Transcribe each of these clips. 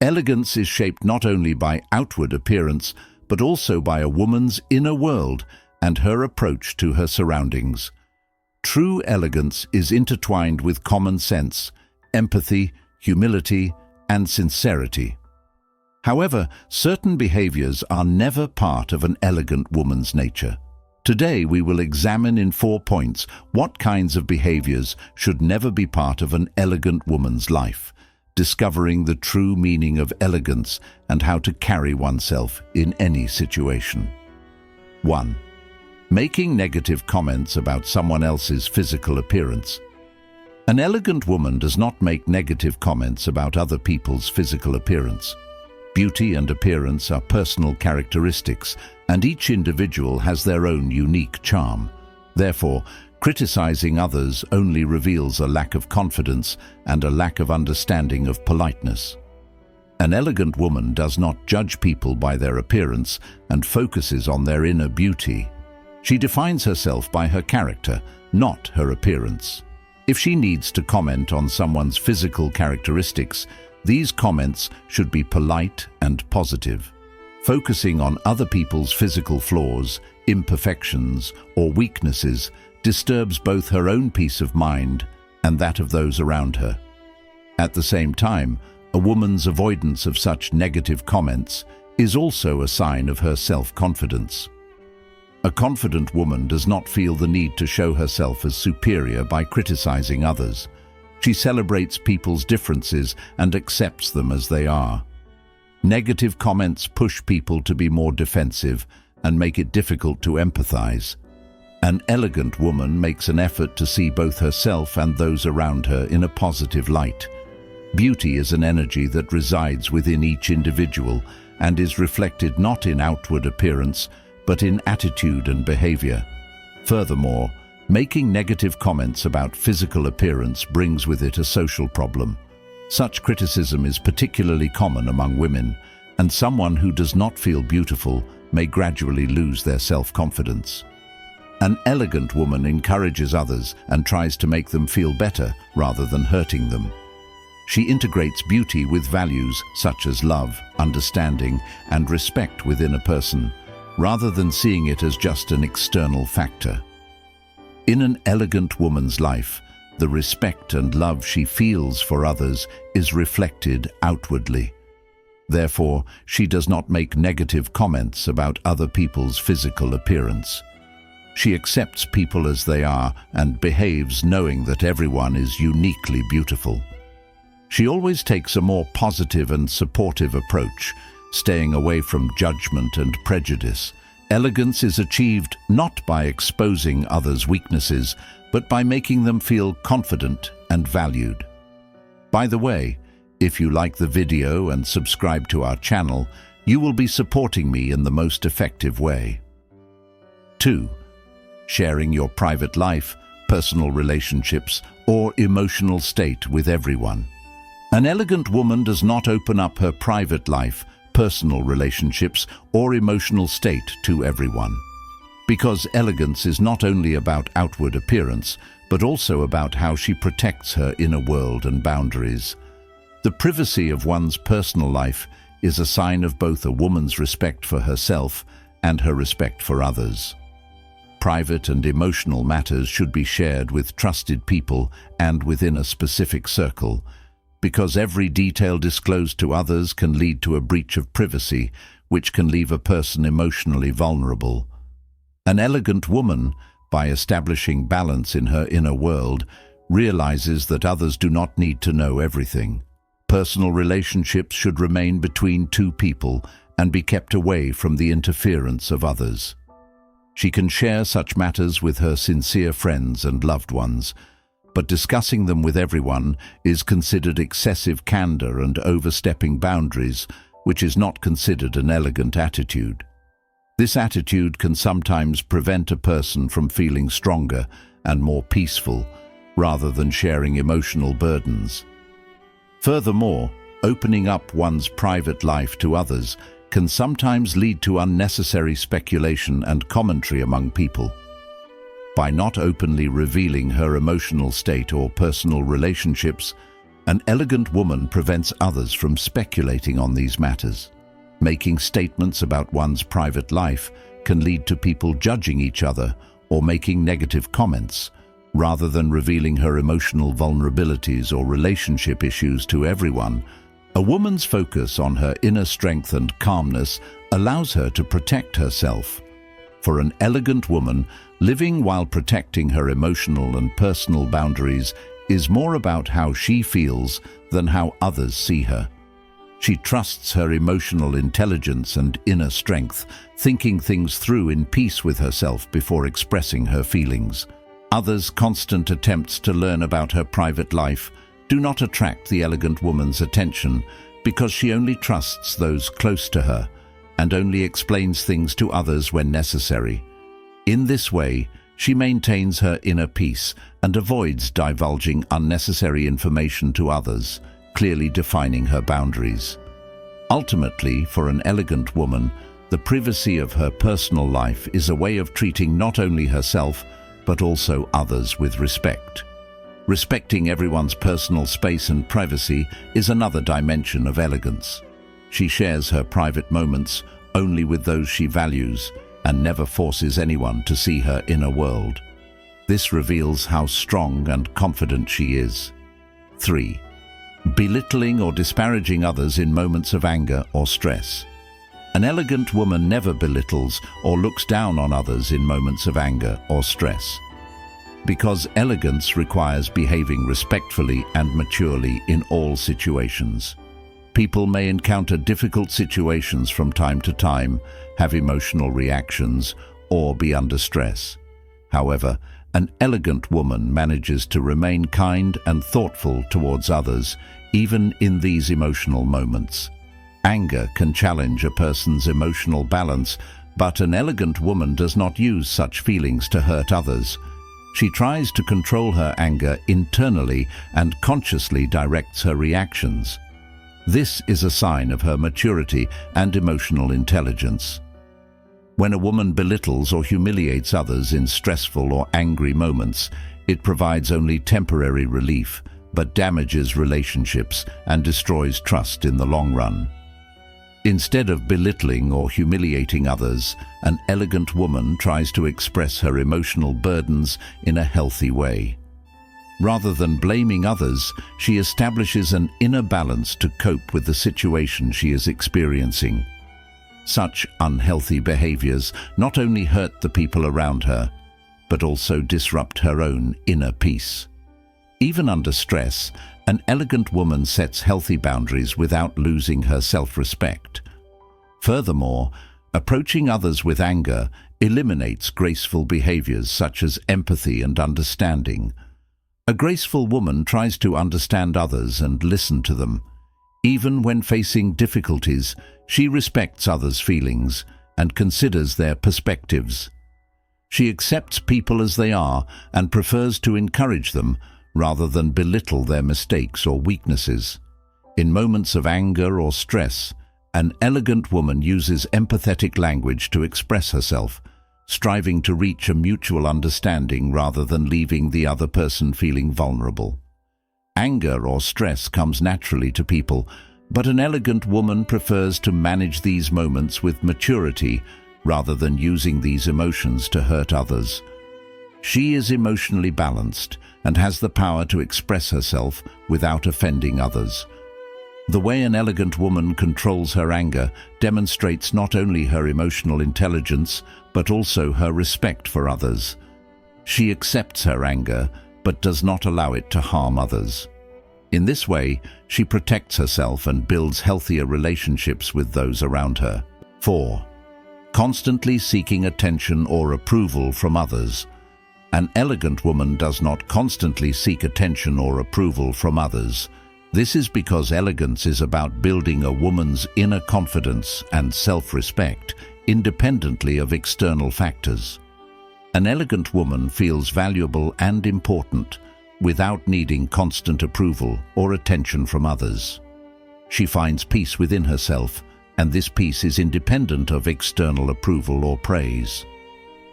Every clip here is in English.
Elegance is shaped not only by outward appearance, but also by a woman's inner world and her approach to her surroundings. True elegance is intertwined with common sense, empathy, humility, and sincerity. However, certain behaviors are never part of an elegant woman's nature. Today we will examine in 4 points what kinds of behaviors should never be part of an elegant woman's life, discovering the true meaning of elegance and how to carry oneself in any situation. 1. Making negative comments about someone else's physical appearance. An elegant woman does not make negative comments about other people's physical appearance. Beauty and appearance are personal characteristics, and each individual has their own unique charm. Therefore, criticizing others only reveals a lack of confidence and a lack of understanding of politeness. An elegant woman does not judge people by their appearance and focuses on their inner beauty. She defines herself by her character, not her appearance. If she needs to comment on someone's physical characteristics, these comments should be polite and positive. Focusing on other people's physical flaws, imperfections, or weaknesses disturbs both her own peace of mind and that of those around her. At the same time, a woman's avoidance of such negative comments is also a sign of her self-confidence. A confident woman does not feel the need to show herself as superior by criticizing others. She celebrates people's differences and accepts them as they are. Negative comments push people to be more defensive and make it difficult to empathize. An elegant woman makes an effort to see both herself and those around her in a positive light. Beauty is an energy that resides within each individual and is reflected not in outward appearance, but in attitude and behavior. Furthermore, making negative comments about physical appearance brings with it a social problem. Such criticism is particularly common among women, and someone who does not feel beautiful may gradually lose their self-confidence. An elegant woman encourages others and tries to make them feel better rather than hurting them. She integrates beauty with values such as love, understanding, and respect within a person, rather than seeing it as just an external factor. In an elegant woman's life, the respect and love she feels for others is reflected outwardly. Therefore, she does not make negative comments about other people's physical appearance. She accepts people as they are and behaves knowing that everyone is uniquely beautiful. She always takes a more positive and supportive approach, staying away from judgment and prejudice. Elegance is achieved not by exposing others' weaknesses, but by making them feel confident and valued. By the way, if you like the video and subscribe to our channel, you will be supporting me in the most effective way. 2. Sharing your private life, personal relationships, or emotional state with everyone. An elegant woman does not open up her private life, personal relationships, or emotional state to everyone. Because elegance is not only about outward appearance, but also about how she protects her inner world and boundaries. The privacy of one's personal life is a sign of both a woman's respect for herself and her respect for others. Private and emotional matters should be shared with trusted people and within a specific circle, because every detail disclosed to others can lead to a breach of privacy, which can leave a person emotionally vulnerable. An elegant woman, by establishing balance in her inner world, realizes that others do not need to know everything. Personal relationships should remain between two people and be kept away from the interference of others. She can share such matters with her sincere friends and loved ones, but discussing them with everyone is considered excessive candor and overstepping boundaries, which is not considered an elegant attitude. This attitude can sometimes prevent a person from feeling stronger and more peaceful, rather than sharing emotional burdens. Furthermore, opening up one's private life to others can sometimes lead to unnecessary speculation and commentary among people. By not openly revealing her emotional state or personal relationships, An elegant woman prevents others from speculating on these matters. Making statements about one's private life can lead to people judging each other or making negative comments. Rather than revealing her emotional vulnerabilities or relationship issues to everyone, a woman's focus on her inner strength and calmness allows her to protect herself. For an elegant woman, living while protecting her emotional and personal boundaries is more about how she feels than how others see her. She trusts her emotional intelligence and inner strength, thinking things through in peace with herself before expressing her feelings. Others' constant attempts to learn about her private life do not attract the elegant woman's attention because she only trusts those close to her and only explains things to others when necessary. In this way, she maintains her inner peace and avoids divulging unnecessary information to others, clearly defining her boundaries. Ultimately, for an elegant woman, the privacy of her personal life is a way of treating not only herself, but also others with respect. Respecting everyone's personal space and privacy is another dimension of elegance. She shares her private moments only with those she values and never forces anyone to see her inner world. This reveals how strong and confident she is. 3. Belittling or disparaging others in moments of anger or stress. An elegant woman never belittles or looks down on others in moments of anger or stress. Because elegance requires behaving respectfully and maturely in all situations. People may encounter difficult situations from time to time, have emotional reactions, or be under stress. However, an elegant woman manages to remain kind and thoughtful towards others, even in these emotional moments. Anger can challenge a person's emotional balance, but an elegant woman does not use such feelings to hurt others. She tries to control her anger internally and consciously directs her reactions. This is a sign of her maturity and emotional intelligence. When a woman belittles or humiliates others in stressful or angry moments, it provides only temporary relief, but damages relationships and destroys trust in the long run. Instead of belittling or humiliating others, an elegant woman tries to express her emotional burdens in a healthy way. Rather than blaming others, she establishes an inner balance to cope with the situation she is experiencing. Such unhealthy behaviors not only hurt the people around her, but also disrupt her own inner peace. Even under stress, an elegant woman sets healthy boundaries without losing her self-respect. Furthermore, approaching others with anger eliminates graceful behaviors such as empathy and understanding. A graceful woman tries to understand others and listen to them. Even when facing difficulties, she respects others' feelings and considers their perspectives. She accepts people as they are and prefers to encourage them rather than belittle their mistakes or weaknesses. In moments of anger or stress, an elegant woman uses empathetic language to express herself, striving to reach a mutual understanding rather than leaving the other person feeling vulnerable. Anger or stress comes naturally to people, but an elegant woman prefers to manage these moments with maturity rather than using these emotions to hurt others. She is emotionally balanced and has the power to express herself without offending others. The way an elegant woman controls her anger demonstrates not only her emotional intelligence, but also her respect for others. She accepts her anger, but does not allow it to harm others. In this way, she protects herself and builds healthier relationships with those around her. 4. Constantly seeking attention or approval from others. An elegant woman does not constantly seek attention or approval from others. This is because elegance is about building a woman's inner confidence and self-respect independently of external factors. An elegant woman feels valuable and important without needing constant approval or attention from others. She finds peace within herself, and this peace is independent of external approval or praise.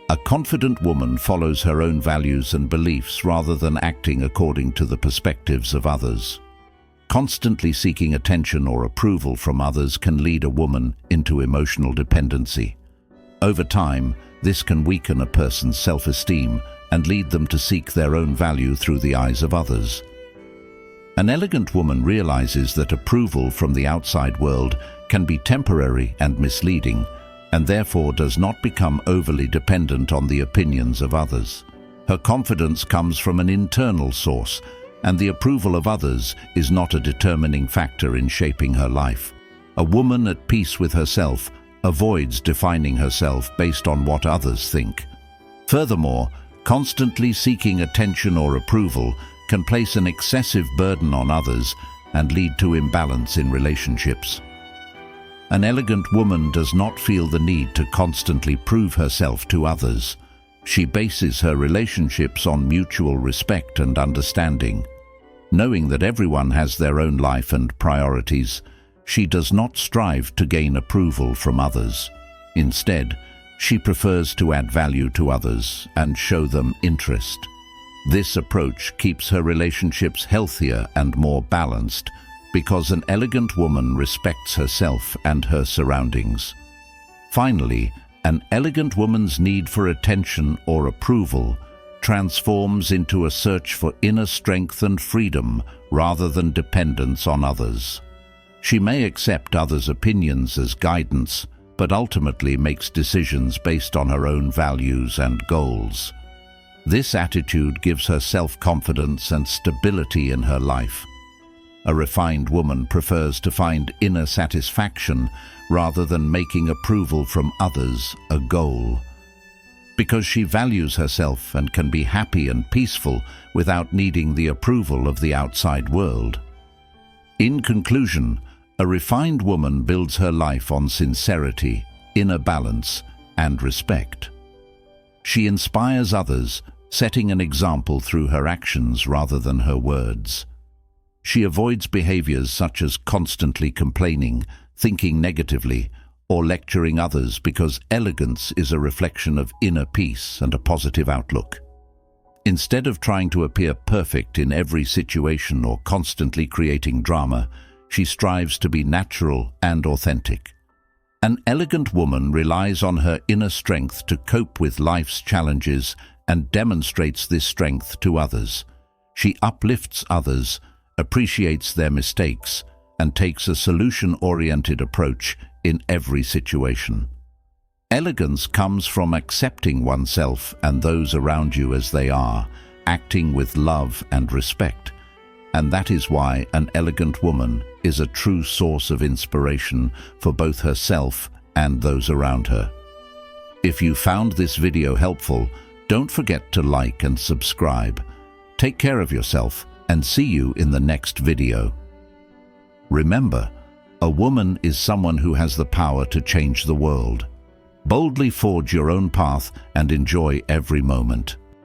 A confident woman follows her own values and beliefs rather than acting according to the perspectives of others. Constantly seeking attention or approval from others can lead a woman into emotional dependency. Over time, this can weaken a person's self-esteem and lead them to seek their own value through the eyes of others. An elegant woman realizes that approval from the outside world can be temporary and misleading, and therefore does not become overly dependent on the opinions of others. Her confidence comes from an internal source, and the approval of others is not a determining factor in shaping her life. A woman at peace with herself avoids defining herself based on what others think. Furthermore, constantly seeking attention or approval can place an excessive burden on others and lead to imbalance in relationships. An elegant woman does not feel the need to constantly prove herself to others. She bases her relationships on mutual respect and understanding. Knowing that everyone has their own life and priorities, she does not strive to gain approval from others. Instead, she prefers to add value to others and show them interest. This approach keeps her relationships healthier and more balanced because an elegant woman respects herself and her surroundings. Finally, an elegant woman's need for attention or approval transforms into a search for inner strength and freedom rather than dependence on others. She may accept others' opinions as guidance, but ultimately makes decisions based on her own values and goals. This attitude gives her self-confidence and stability in her life. A refined woman prefers to find inner satisfaction rather than making approval from others a goal, because she values herself and can be happy and peaceful without needing the approval of the outside world. In conclusion, a refined woman builds her life on sincerity, inner balance, and respect. She inspires others, setting an example through her actions rather than her words. She avoids behaviors such as constantly complaining, thinking negatively, or lecturing others because elegance is a reflection of inner peace and a positive outlook. Instead of trying to appear perfect in every situation or constantly creating drama, she strives to be natural and authentic. An elegant woman relies on her inner strength to cope with life's challenges and demonstrates this strength to others. She uplifts others, appreciates their mistakes, and takes a solution-oriented approach in every situation. Elegance comes from accepting oneself and those around you as they are, acting with love and respect. And that is why an elegant woman is a true source of inspiration for both herself and those around her. If you found this video helpful, don't forget to like and subscribe. Take care of yourself and see you in the next video. Remember, a woman is someone who has the power to change the world. Boldly forge your own path and enjoy every moment.